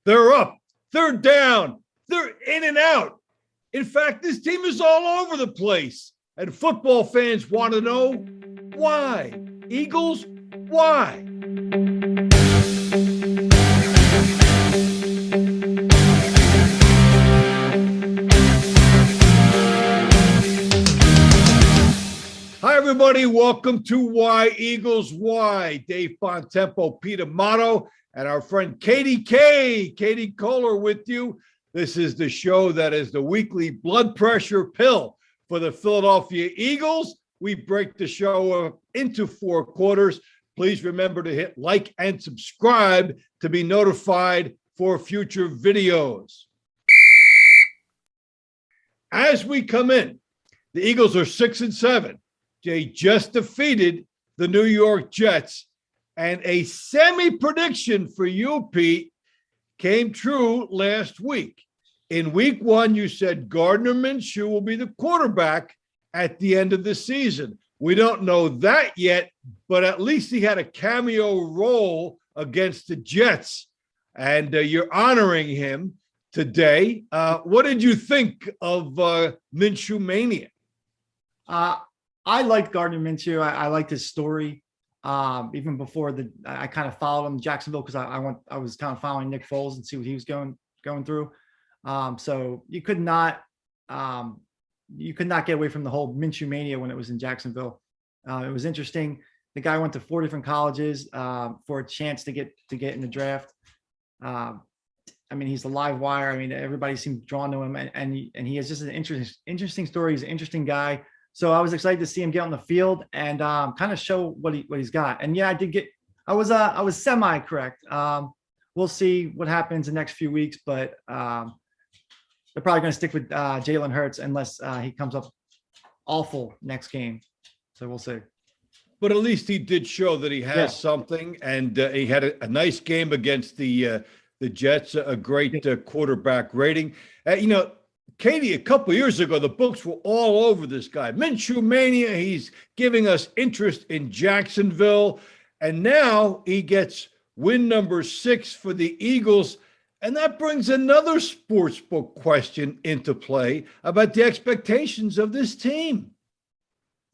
They're up. They're down. They're in and out. In fact, this team is all over the place. And football fans want to know why. Eagles, why? Hi, everybody. Welcome to Why Eagles Why. Dave Bontempo, Pete Amato, and our friend Katie Kohler with you. This is the show that is the weekly blood pressure pill for the Philadelphia Eagles. We break the show up into 4 quarters. Please remember to hit like and subscribe to be notified for future videos. As we come in, the Eagles are 6-7. They just defeated the New York Jets, and a semi-prediction for you, Pete, came true last week. In week 1, you said Gardner Minshew will be the quarterback at the end of the season. We don't know that yet, but at least he had a cameo role against the Jets, and you're honoring him today. What did you think of Minshew Mania? I liked Gardner Minshew. I liked his story. Even before I kind of followed him in Jacksonville because I was kind of following Nick Foles and see what he was going through. So you could not get away from the whole Minshew Mania when it was in Jacksonville. It was interesting. The guy went to 4 different colleges for a chance to get in the draft. I mean, he's a live wire. I mean, everybody seemed drawn to him, and he has just an interesting story. He's an interesting guy. So I was excited to see him get on the field and kind of show what he's got. And yeah, I was semi correct. We'll see what happens the next few weeks, but they're probably going to stick with Jalen Hurts unless he comes up awful next game. So we'll see. But at least he did show that he has something, and he had a nice game against the Jets, a great quarterback rating. Katie, a couple years ago, the books were all over this guy. Minshew Mania, he's giving us interest in Jacksonville. And now he gets win number 6 for the Eagles. And that brings another sportsbook question into play about the expectations of this team.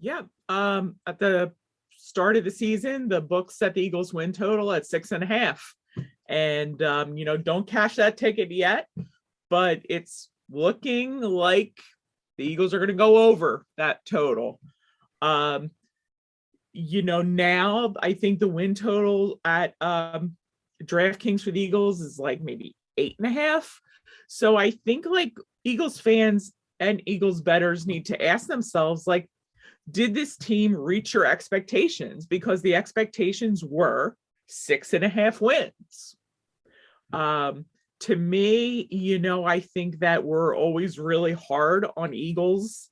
Yeah. At the start of the season, the books set the Eagles win total at 6.5. And, don't cash that ticket yet, but it's looking like the Eagles are going to go over that total. Now I think the win total at DraftKings for the Eagles is like maybe 8.5. So I think like Eagles fans and Eagles bettors need to ask themselves, like, did this team reach your expectations? Because the expectations were 6.5 wins. To me, I think that we're always really hard on the Eagles,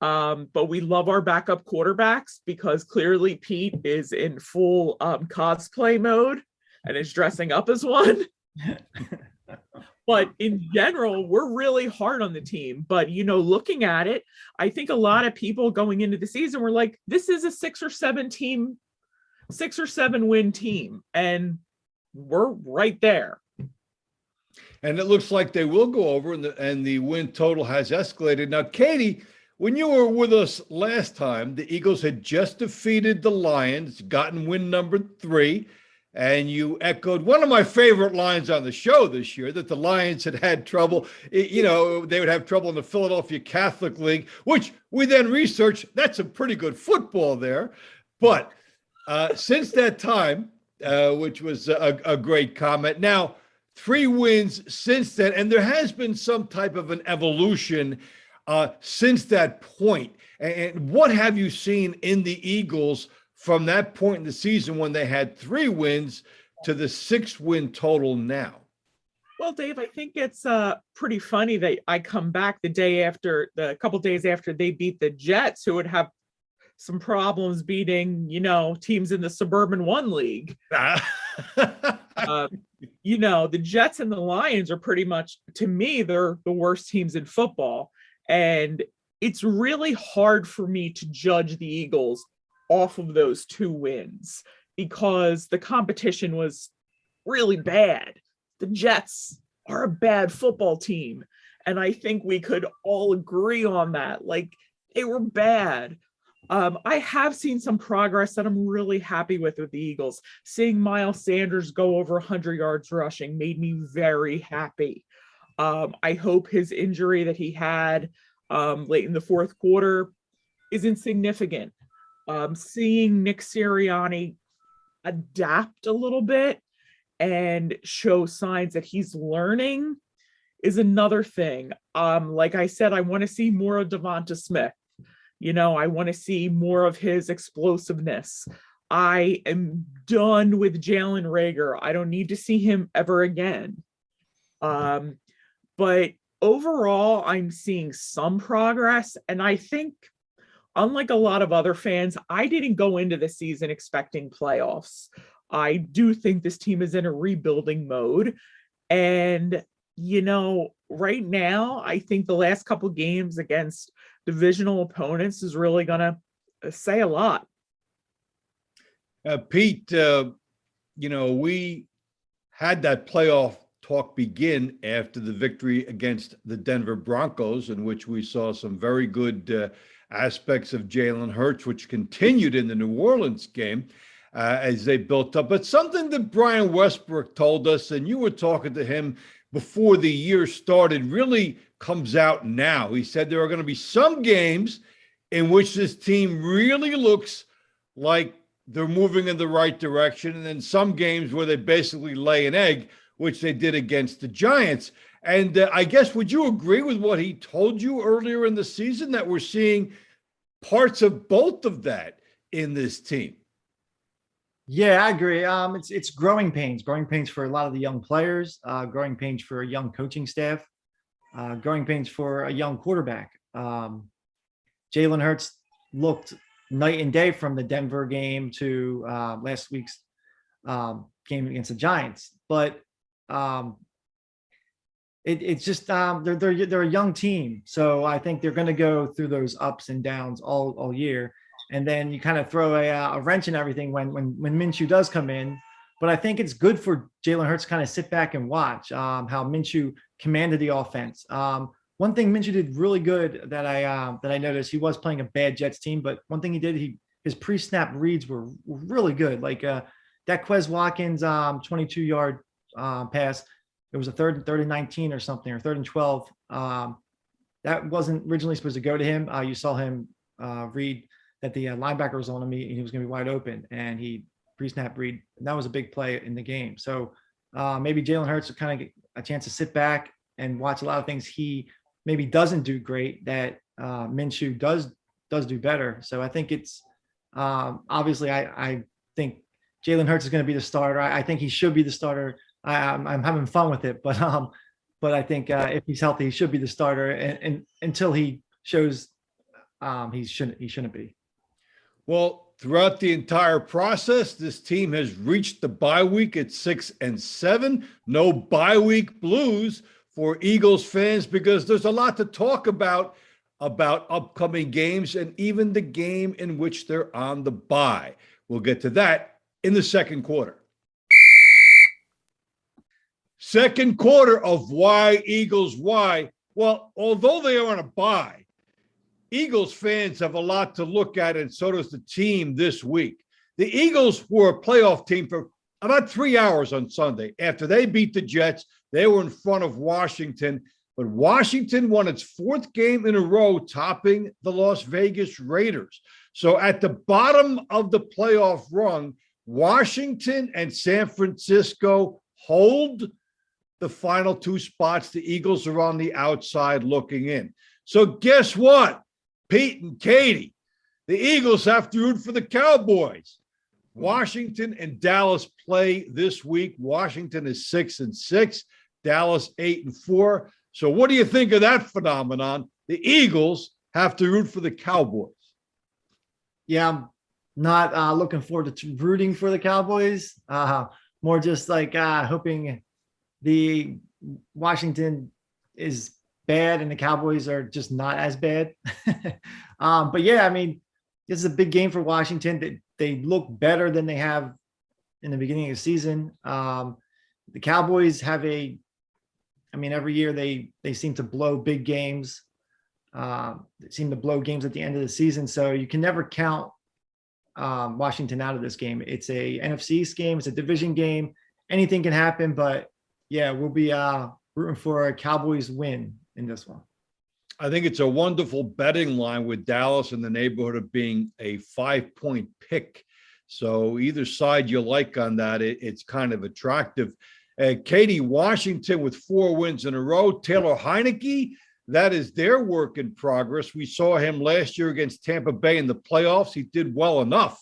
but we love our backup quarterbacks because clearly Pete is in full cosplay mode and is dressing up as one. But in general, we're really hard on the team. But, looking at it, I think a lot of people going into the season were like, this is a 6 or 7 win team. And we're right there. And it looks like they will go over, and the win total has escalated. Now, Katie, when you were with us last time, the Eagles had just defeated the Lions, gotten win number 3, and you echoed one of my favorite lines on the show this year, that the Lions had trouble. They would have trouble in the Philadelphia Catholic League, which we then researched. That's a pretty good football there. But since that time, which was a great comment. Now, 3 wins since then, and there has been some type of an evolution since that point. And what have you seen in the Eagles from that point in the season when they had 3 wins to the 6-win total now? Well, Dave, I think it's pretty funny that I come back a couple days after they beat the Jets, who would have some problems beating, teams in the Suburban 1 League. The Jets and the Lions are pretty much, to me, they're the worst teams in football. And it's really hard for me to judge the Eagles off of those 2 wins because the competition was really bad. the Jets are a bad football team. And I think we could all agree on that. Like, they were bad. I have seen some progress that I'm really happy with the Eagles. Seeing Miles Sanders go over 100 yards rushing made me very happy. I hope his injury that he had late in the fourth quarter is insignificant. Seeing Nick Sirianni adapt a little bit and show signs that he's learning is another thing. Like I said, I want to see more of Devonta Smith. I want to see more of his explosiveness. I am done with Jalen Reagor. I don't need to see him ever again. But overall, I'm seeing some progress. And I think, unlike a lot of other fans, I didn't go into the season expecting playoffs. I do think this team is in a rebuilding mode. And, right now, I think the last couple games against divisional opponents is really going to say a lot. Pete, we had that playoff talk begin after the victory against the Denver Broncos, in which we saw some very good aspects of Jalen Hurts, which continued in the New Orleans game as they built up. But something that Brian Westbrook told us, and you were talking to him before the year started, really comes out now. He said there are going to be some games in which this team really looks like they're moving in the right direction, and then some games where they basically lay an egg, which they did against the Giants. And I guess, would you agree with what he told you earlier in the season, that we're seeing parts of both of that in this team? Yeah, I agree. It's growing pains for a lot of the young players, growing pains for a young coaching staff, growing pains for a young quarterback. Jalen Hurts looked night and day from the Denver game to last week's game against the Giants, but it's just they're a young team, so I think they're going to go through those ups and downs all year. And then you kind of throw a wrench in everything when Minshew does come in. But I think it's good for Jalen Hurts to kind of sit back and watch how Minshew commanded the offense. One thing Minshew did really good that I noticed, he was playing a bad Jets team, but one thing he did, his pre-snap reads were really good. Like that Quez Watkins 22-yard pass, it was a third and 19 or something, or 3rd and 12. That wasn't originally supposed to go to him. You saw him read that the linebacker was on him, and he was going to be wide open, and he pre-snap read, and that was a big play in the game. So maybe Jalen Hurts will kind of get a chance to sit back and watch a lot of things he maybe doesn't do great that Minshew does do better. So I think it's obviously I think Jalen Hurts is going to be the starter. I think he should be the starter. I'm having fun with it, but I think if he's healthy, he should be the starter, and until he shows he shouldn't be. Well, throughout the entire process, this team has reached the bye week at 6-7. No bye week blues for Eagles fans, because there's a lot to talk about upcoming games and even the game in which they're on the bye. We'll get to that in the second quarter. Second quarter of Why Eagles Why. Well, although they are on a bye, Eagles fans have a lot to look at, and so does the team this week. The Eagles were a playoff team for about 3 hours on Sunday. After they beat the Jets, they were in front of Washington, but Washington won its 4th game in a row, topping the Las Vegas Raiders. So at the bottom of the playoff run, Washington and San Francisco hold the final 2 spots. The Eagles are on the outside looking in. So guess what? Pete and Katie, the Eagles have to root for the Cowboys. Washington and Dallas play this week. Washington is 6-6, Dallas 8-4. So what do you think of that phenomenon? The Eagles have to root for the Cowboys. Yeah, I'm not looking forward to rooting for the Cowboys. More just like hoping the Washington is bad and the Cowboys are just not as bad. But yeah, I mean, this is a big game for Washington. They look better than they have in the beginning of the season. the Cowboys have every year they seem to blow big games. They seem to blow games at the end of the season. So you can never count Washington out of this game. It's a NFC East game. It's a division game. Anything can happen, but yeah, we'll be rooting for a Cowboys win in this one. I think it's a wonderful betting line with Dallas in the neighborhood of being a 5-point pick. So either side you like on that, it's kind of attractive. Katie, Washington with 4 wins in a row. Taylor Heineke, that is their work in progress. We saw him last year against Tampa Bay in the playoffs. He did well enough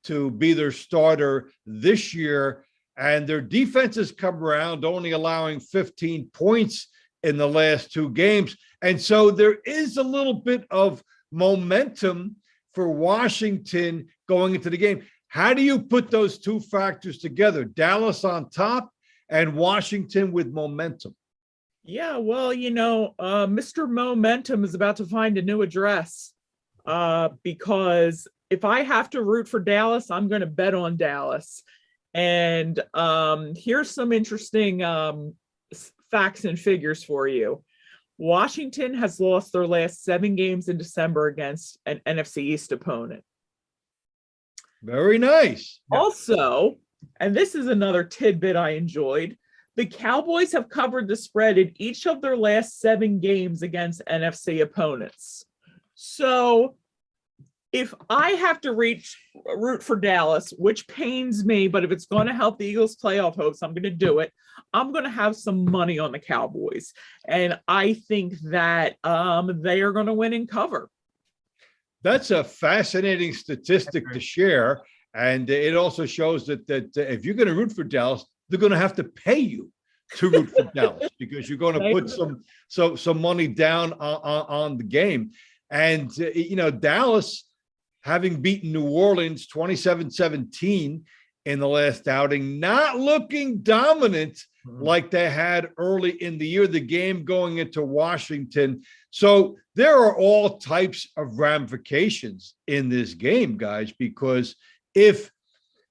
to be their starter this year. And their defense has come around, only allowing 15 points in the last 2 games. And so there is a little bit of momentum for Washington going into the game. How do you put those 2 factors together? Dallas on top and Washington with momentum. Yeah, well, Mr. Momentum is about to find a new address because if I have to root for Dallas, I'm going to bet on Dallas. And here's some interesting facts and figures for you. Washington has lost their last 7 games in December against an NFC East opponent. Very nice. Also, and this is another tidbit I enjoyed, the Cowboys have covered the spread in each of their last 7 games against NFC opponents. So if I have to root for Dallas, which pains me, but if it's going to help the Eagles' playoff hopes, I'm going to do it. I'm going to have some money on the Cowboys. And I think that they are going to win and cover. That's a fascinating statistic to share. And it also shows that if you're going to root for Dallas, they're going to have to pay you to root for Dallas because you're going to put some money down on the game. And, Dallas, having beaten New Orleans 27-17 in the last outing, not looking dominant like they had early in the year, the game going into Washington. So there are all types of ramifications in this game, guys, because if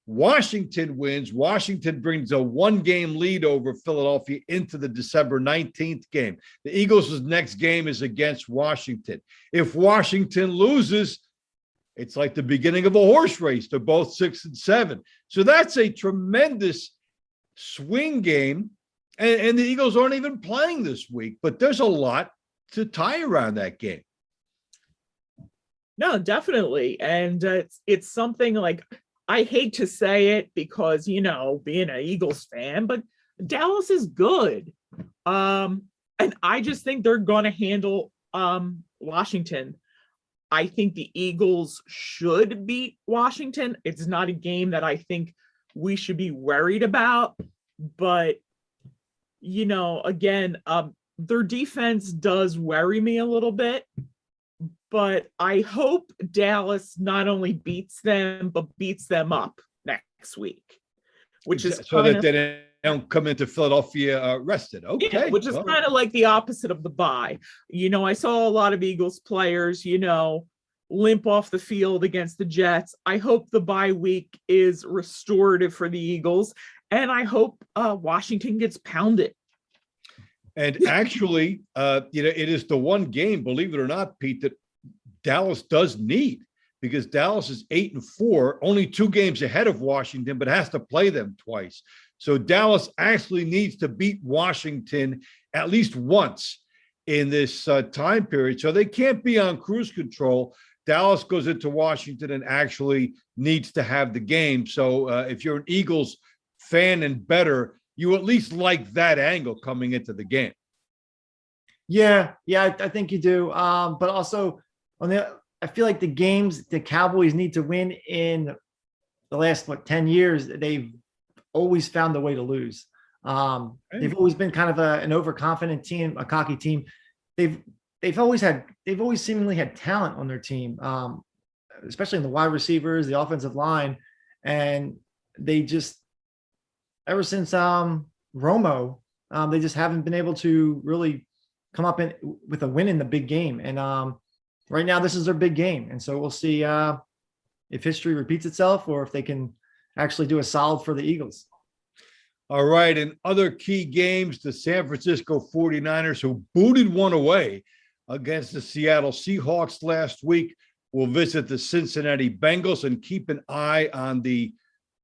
Washington wins, Washington brings a 1-game lead over Philadelphia into the December 19th game. The Eagles' next game is against Washington. If Washington loses, it's like the beginning of a horse race. They're both 6-7. So that's a tremendous swing game. And the Eagles aren't even playing this week, but there's a lot to tie around that game. No, definitely. And it's something like, I hate to say it because, being an Eagles fan, but Dallas is good. And I just think they're going to handle Washington. I think the Eagles should beat Washington. It's not a game that I think we should be worried about. But, again, their defense does worry me a little bit. But I hope Dallas not only beats them, but beats them up next week, which is so that they don't come into Philadelphia rested. Okay. Yeah, which is kind of like the opposite of the bye. I saw a lot of Eagles players, limp off the field against the Jets. I hope the bye week is restorative for the Eagles, and I hope Washington gets pounded. And actually, it is the one game, believe it or not, Pete, that Dallas does need, because Dallas is 8-4, only 2 games ahead of Washington, but has to play them twice. So Dallas actually needs to beat Washington at least once in this time period. So they can't be on cruise control. Dallas goes into Washington and actually needs to have the game. So if you're an Eagles fan and better, you at least like that angle coming into the game. Yeah, I think you do. But also, I feel like the games the Cowboys need to win in the last 10 years, they've always found a way to lose. They've always been kind of an overconfident team, a cocky team. They've always seemingly had talent on their team, especially in the wide receivers, the offensive line, and they just, ever since Romo, they just haven't been able to really come up with a win in the big game. And right now, this is their big game. And so we'll see if history repeats itself or if they can actually do a solid for the Eagles. All right. In other key games, the San Francisco 49ers, who booted one away against the Seattle Seahawks last week, will visit the Cincinnati Bengals, and keep an eye on the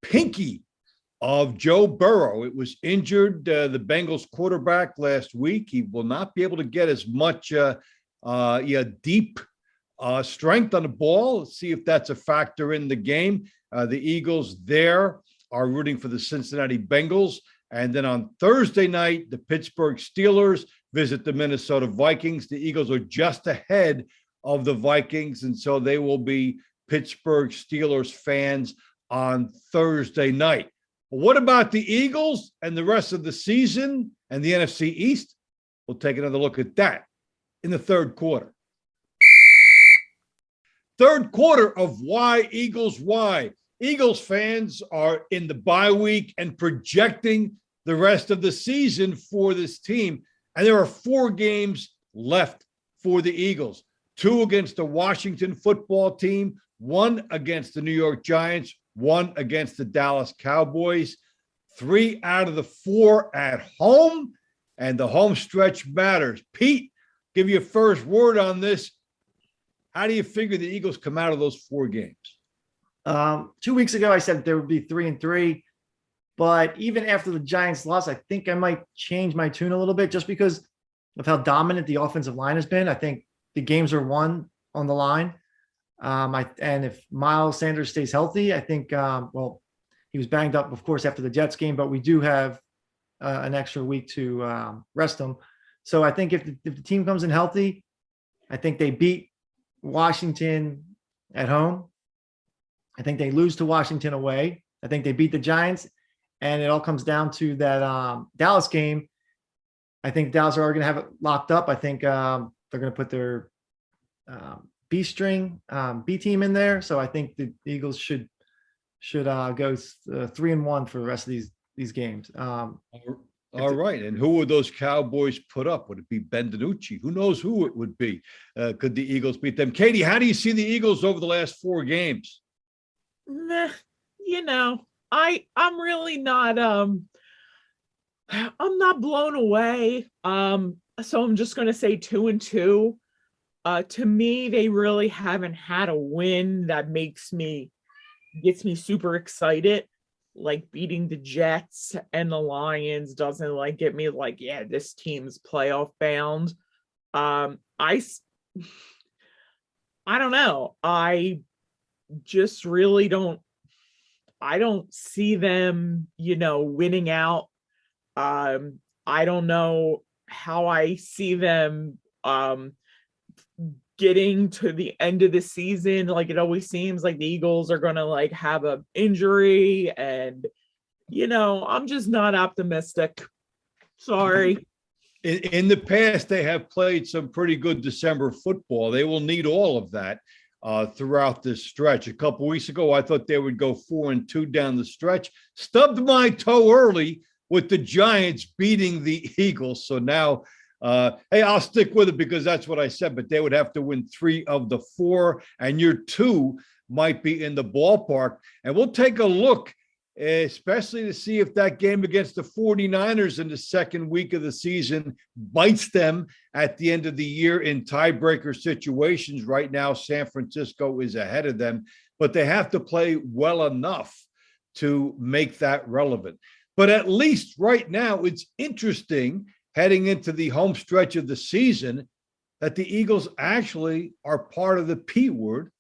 pinky of Joe Burrow. It was injured, the Bengals quarterback, last week. He will not be able to get as much deep strength on the ball. Let's see if that's a factor in the game. The Eagles there are rooting for the Cincinnati Bengals. And then on Thursday night, the Pittsburgh Steelers visit the Minnesota Vikings. The Eagles are just ahead of the Vikings, and so they will be Pittsburgh Steelers fans on Thursday night. What about the Eagles and the rest of the season and the NFC East? We'll take another look at that in the third quarter. Third quarter of Why Eagles Why. Eagles fans are in the bye week and projecting the rest of the season for this team. And there are 4 games left for the Eagles. 2 against the Washington football team, 1 against the New York Giants, 1 against the Dallas Cowboys, 3 out of the 4 at home, and the home stretch matters. Pete, give you a first word on this. How do you figure the Eagles come out of those 4 games? 2 weeks ago, I said there would be 3-3, but even after the Giants loss, I think I might change my tune a little bit just because of how dominant the offensive line has been. I think the games are won on the line. And if Miles Sanders stays healthy, I think, he was banged up, of course, after the Jets game, but we do have an extra week to rest him. So I think if the team comes in healthy, I think they beat Washington at home. I think they lose to Washington away. I think they beat the Giants, and it all comes down to that Dallas game. I think Dallas are going to have it locked up. I think they're going to put their B team in there. So I think the Eagles should go 3-1 for the rest of these games. All right. And who would those Cowboys put up? Would it be Ben DiNucci? Who knows who it would be? Could the Eagles beat them? Katie, how do you see the Eagles over the last 4 games? I'm really not I'm not blown away. So I'm just gonna say 2-2. To me, they really haven't had a win that gets me super excited. Like beating the Jets and the Lions doesn't get me yeah, this team's playoff bound. I don't know. I just really don't see them, winning out. I don't know how I see them getting to the end of the season. It always seems like the Eagles are going to have an injury, and I'm just not optimistic. Sorry. In the past, they have played some pretty good December football. They will need all of that throughout this stretch. A couple weeks ago, I thought they would go 4-2 down the stretch. Stubbed my toe early with the Giants beating the Eagles. So now, hey, I'll stick with it because that's what I said, but they would have to win 3 of the 4, and your 2 might be in the ballpark. And we'll take a look, especially to see if that game against the 49ers in the second week of the season bites them at the end of the year in tiebreaker situations. Right now, San Francisco is ahead of them, but they have to play well enough to make that relevant. But at least right now, it's interesting heading into the home stretch of the season that the Eagles actually are part of the P-word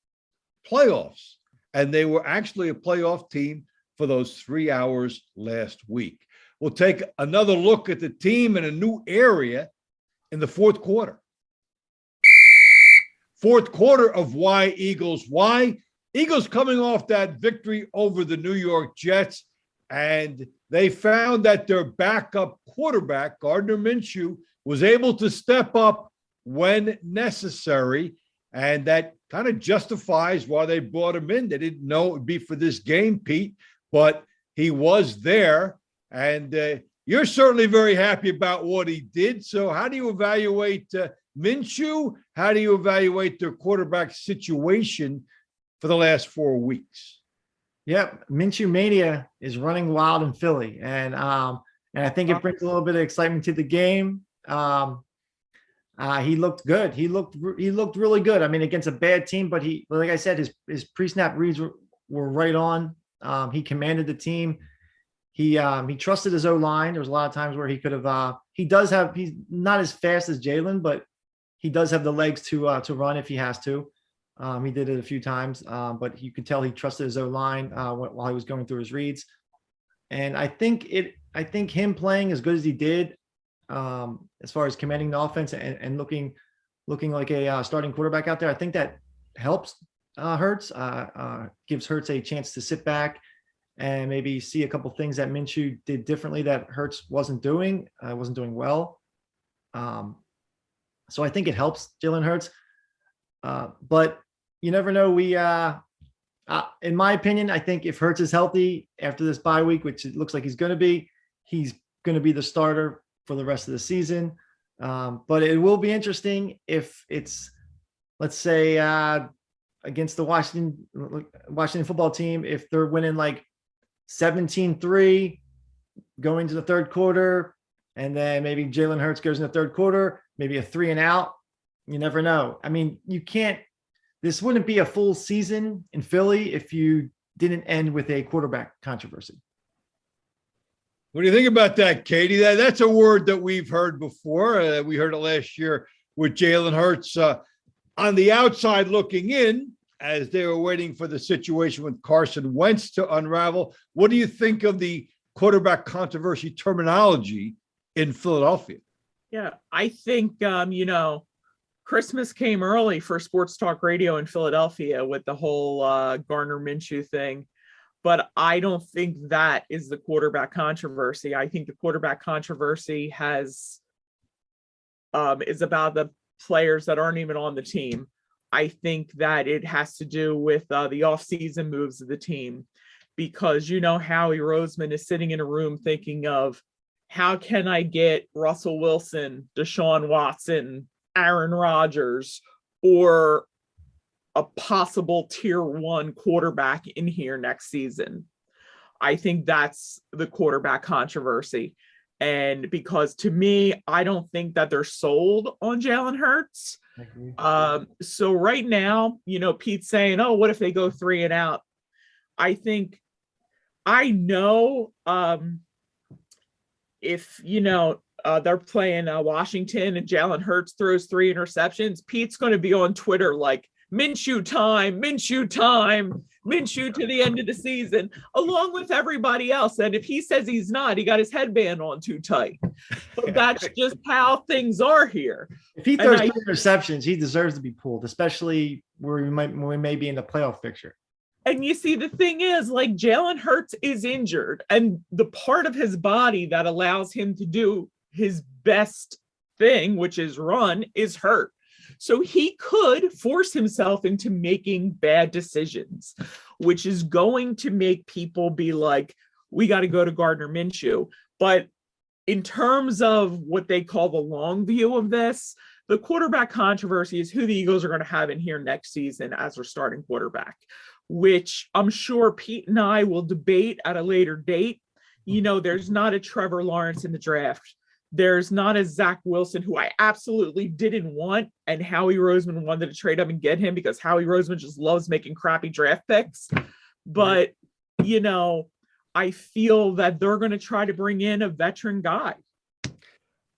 playoffs. And they were actually a playoff team for those 3 hours last week. We'll take another look at the team in a new area in the fourth quarter. Fourth quarter of Why Eagles Why. Eagles coming off that victory over the New York Jets, and they found that their backup quarterback, Gardner Minshew, was able to step up when necessary, and that kind of justifies why they brought him in. They didn't know it would be for this game, Pete, but he was there, and you're certainly very happy about what he did. So how do you evaluate Minshew? How do you evaluate their quarterback situation for the last 4 weeks? Yep, Minshew Mania is running wild in Philly, and I think it brings a little bit of excitement to the game. He looked good. He looked really good. I mean, against a bad team, but like I said, his pre-snap reads were right on. He commanded the team. He trusted his O-line. There was a lot of times where he could have. He's not as fast as Jalen, but he does have the legs to run if he has to. He did it a few times, but you could tell he trusted his O-line while he was going through his reads. And I think him playing as good as he did, as far as commanding the offense and looking like a starting quarterback out there, I think that helps Hurts, gives Hurts a chance to sit back and maybe see a couple things that Minshew did differently that Hurts wasn't doing well. So I think it helps Jalen Hurts. But you never know. In my opinion, I think if Hurts is healthy after this bye week, which it looks like he's going to be the starter for the rest of the season. But it will be interesting if it's, let's say, against the Washington football team, if they're winning like 17-3 going to the third quarter, and then maybe Jalen Hurts goes in the third quarter, maybe a 3-and-out. You never know. I mean, this wouldn't be a full season in Philly if you didn't end with a quarterback controversy. What do you think about that, Katie? That's a word that we've heard before. We heard it last year with Jalen Hurts on the outside looking in as they were waiting for the situation with Carson Wentz to unravel. What do you think of the quarterback controversy terminology in Philadelphia? Yeah, I think, Christmas came early for sports talk radio in Philadelphia with the whole Gardner Minshew thing. But I don't think that is the quarterback controversy. I think the quarterback controversy is about the players that aren't even on the team. I think that it has to do with the offseason moves of the team, because Howie Roseman is sitting in a room thinking of, how can I get Russell Wilson, Deshaun Watson, Aaron Rodgers, or a possible tier 1 quarterback in here next season? I think that's the quarterback controversy. And because to me, I don't think that they're sold on Jalen Hurts. So right now, Pete's saying, oh, what if they go 3-and-out? I think I know if, they're playing Washington and Jalen Hurts throws 3 interceptions, Pete's going to be on Twitter like, Minshew time, Minshew time, Minshew to the end of the season, along with everybody else. And if he says he's not, he got his headband on too tight. But that's just how things are here. If he throws 3 interceptions, he deserves to be pulled, especially where we may be in the playoff picture. And you see, the thing is, like, Jalen Hurts is injured, and the part of his body that allows him to do his best thing, which is run, is hurt. So he could force himself into making bad decisions, which is going to make people be like, we got to go to Gardner Minshew. But in terms of what they call the long view of this, the quarterback controversy is who the Eagles are going to have in here next season as their starting quarterback, which I'm sure Pete and I will debate at a later date. There's not a Trevor Lawrence in the draft. There's not a Zach Wilson, who I absolutely didn't want, and Howie Roseman wanted to trade up and get him because Howie Roseman just loves making crappy draft picks. But, I feel that they're going to try to bring in a veteran guy.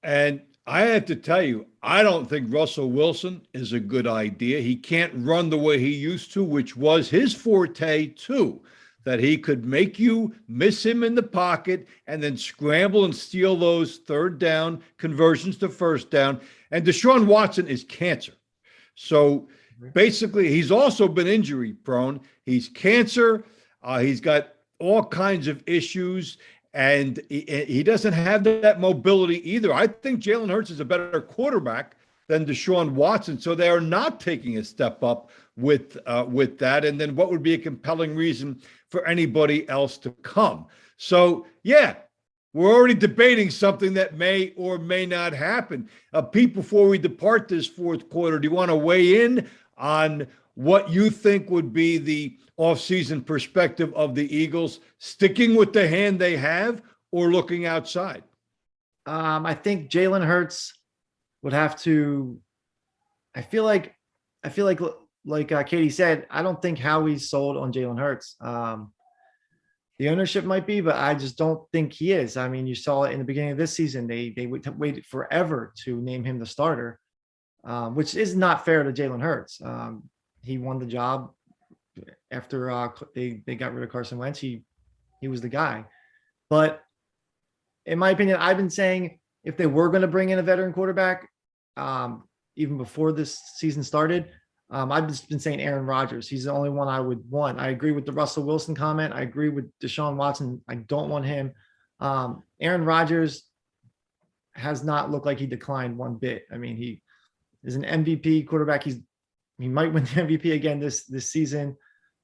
And I have to tell you, I don't think Russell Wilson is a good idea. He can't run the way he used to, which was his forte too, that he could make you miss him in the pocket and then scramble and steal those third down conversions to first down. And Deshaun Watson is cancer. So basically, he's also been injury prone. He's cancer. He's got all kinds of issues, and he doesn't have that mobility either. I think Jalen Hurts is a better quarterback than Deshaun Watson. So they are not taking a step up with that. And then what would be a compelling reason for anybody else to come? So, yeah, we're already debating something that may or may not happen. Pete, before we depart this fourth quarter, do you want to weigh in on what you think would be the offseason perspective of the Eagles, sticking with the hand they have or looking outside? I think Jalen Hurts would have to. I feel like, Katie said, I don't think Howie's sold on Jalen Hurts. The ownership might be, but I just don't think he is. I mean, you saw it in the beginning of this season. They waited forever to name him the starter, which is not fair to Jalen Hurts. He won the job after they got rid of Carson Wentz. He was the guy. But in my opinion, I've been saying if they were going to bring in a veteran quarterback, even before this season started, I've just been saying Aaron Rodgers. He's the only one I would want. I agree with the Russell Wilson comment. I agree with Deshaun Watson. I don't want him. Aaron Rodgers has not looked like he declined one bit. I mean, he is an MVP quarterback. He might win the MVP again this season.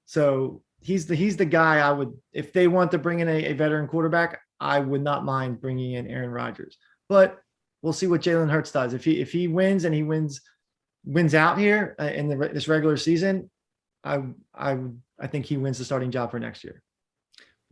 So he's the guy I would, if they want to bring in a veteran quarterback, I would not mind bringing in Aaron Rodgers. But we'll see what Jalen Hurts does. If he wins and he wins out here in this regular season, I think he wins the starting job for next year.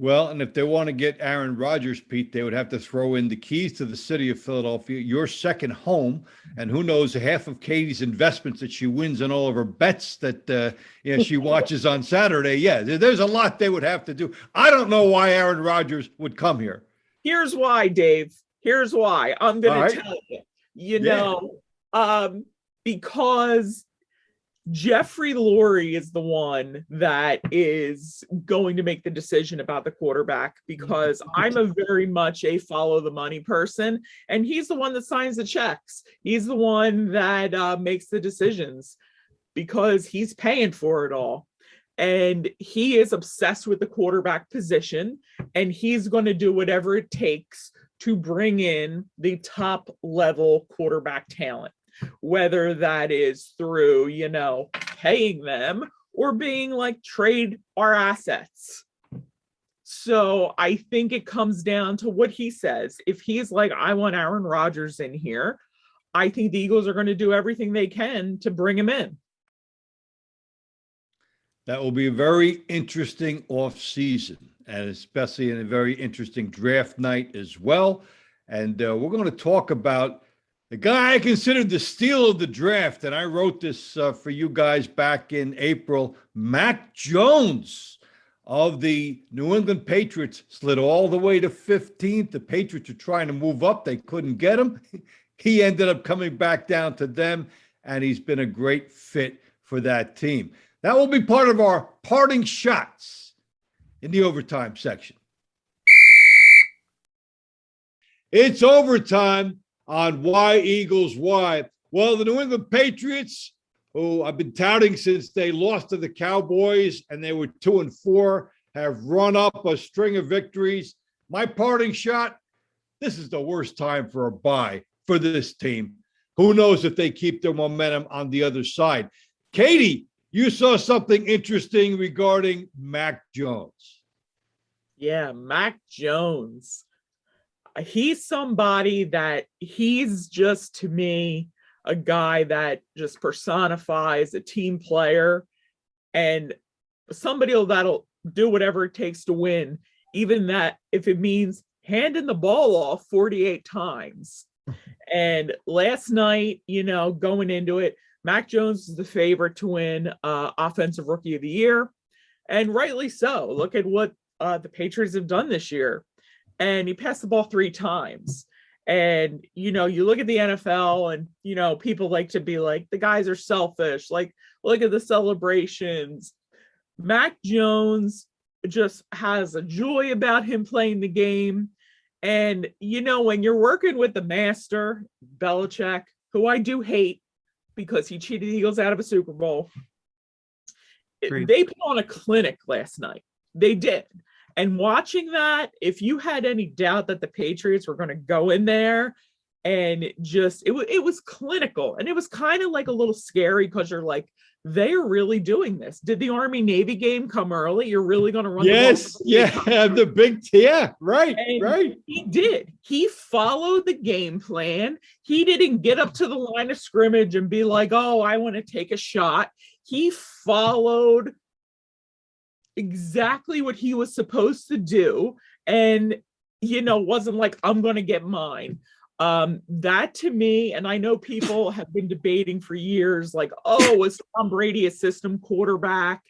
Well, and if they want to get Aaron Rodgers, Pete, they would have to throw in the keys to the city of Philadelphia, your second home, and who knows, half of Katie's investments that she wins in all of her bets that she watches on Saturday. Yeah, there's a lot they would have to do. I don't know why Aaron Rodgers would come here. Here's why, Dave. Here's why. I'm going to tell you. Because Jeffrey Lurie is the one that is going to make the decision about the quarterback, because I'm a very much a follow the money person, and he's the one that signs the checks. He's the one that makes the decisions because he's paying for it all. And he is obsessed with the quarterback position, and he's going to do whatever it takes to bring in the top level quarterback talent, whether that is through, paying them or being like, trade our assets. So I think it comes down to what he says. If he's like, I want Aaron Rodgers in here, I think the Eagles are going to do everything they can to bring him in. That will be a very interesting offseason, and especially in a very interesting draft night as well. And we're going to talk about the guy I considered the steal of the draft, and I wrote this for you guys back in April. Mac Jones of the New England Patriots slid all the way to 15th. The Patriots are trying to move up. They couldn't get him. He ended up coming back down to them, and he's been a great fit for that team. That will be part of our parting shots in the overtime section. It's overtime on Why Eagles Why. Well, the New England Patriots, who I've been touting since they lost to the Cowboys and they were 2-4, have run up a string of victories. My parting shot, this is the worst time for a bye for this team. Who knows if they keep their momentum on the other side. Katie, you saw something interesting regarding Mac Jones. Yeah, Mac Jones. He's somebody that he's just, to me, a guy that just personifies a team player and somebody that'll do whatever it takes to win, even that if it means handing the ball off 48 times. And last night, going into it, Mac Jones is the favorite to win Offensive Rookie of the Year, and rightly so. Look at what the Patriots have done this year. And he passed the ball 3 times. And, you look at the NFL and, people like to be like, the guys are selfish. Like, look at the celebrations. Mac Jones just has a joy about him playing the game. And, when you're working with the master, Belichick, who I do hate because he cheated the Eagles out of a Super Bowl, they put on a clinic last night. They did. And watching that, if you had any doubt that the Patriots were going to go in there and just, it was clinical. And it was kind of like a little scary because you're like, they're really doing this. Did the Army-Navy game come early? You're really going to run yes, the ball? The big, right, and right. He did. He followed the game plan. He didn't get up to the line of scrimmage and be like, oh, I want to take a shot. He followed exactly what he was supposed to do, and wasn't like, I'm gonna get mine. That to me, and I know people have been debating for years, like, oh, is Tom Brady a system quarterback?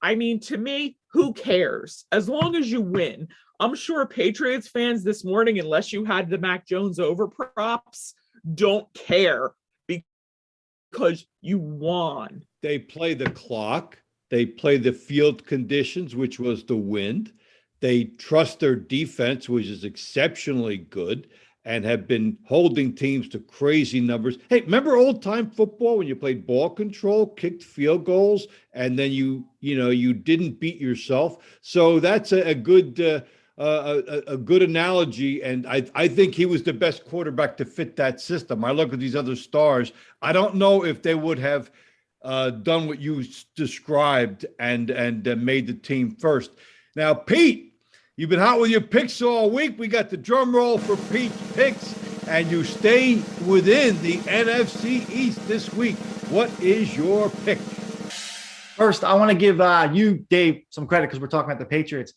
I mean, to me, who cares? As long as you win. I'm sure Patriots fans this morning, unless you had the Mac Jones over props, don't care because you won. They play the clock. They play the field conditions, which was the wind. They trust their defense, which is exceptionally good, and have been holding teams to crazy numbers. Hey, remember old time football when you played ball control, kicked field goals, and then you didn't beat yourself? So that's a good a good analogy, and I think he was the best quarterback to fit that system. I look at these other stars. I don't know if they would have done what you described and made the team first. Now, Pete, you've been hot with your picks all week. We got the drum roll for Pete's picks, and you stay within the NFC East this week. What is your pick? First, I want to give you, Dave, some credit because we're talking about the Patriots.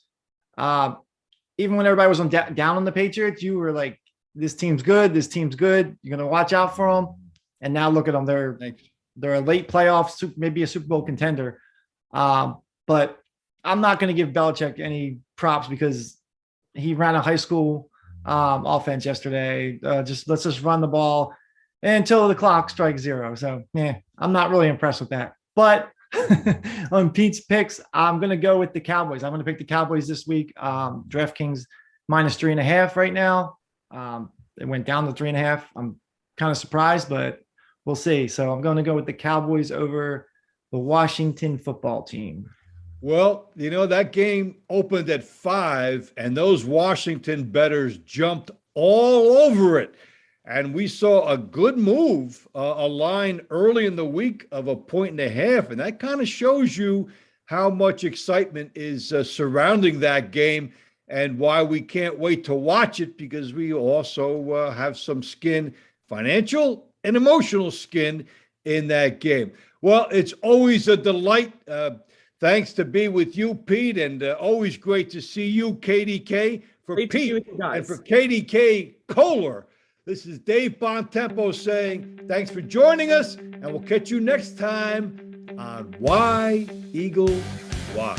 Even when everybody was down on the Patriots, you were like, this team's good. This team's good. You're going to watch out for them. And now look at them. They're a late playoff, maybe a Super Bowl contender. But I'm not going to give Belichick any props because he ran a high school offense yesterday. Let's just run the ball until the clock strikes zero. So, I'm not really impressed with that. But on Pete's picks, I'm going to go with the Cowboys. I'm going to pick the Cowboys this week. DraftKings -3.5 right now. It went down to 3.5. I'm kind of surprised, but we'll see. So I'm going to go with the Cowboys over the Washington football team. Well, that game opened at 5, and those Washington bettors jumped all over it. And we saw a good move, a line early in the week of 1.5. And that kind of shows you how much excitement is surrounding that game and why we can't wait to watch it, because we also have some skin, financial and emotional skin, in that game. Well, it's always a delight. Thanks to be with you, Pete, and always great to see you, KDK. For Great Pete and for KDK Kohler, this is Dave Bontempo saying thanks for joining us, and we'll catch you next time on Why Eagles Why.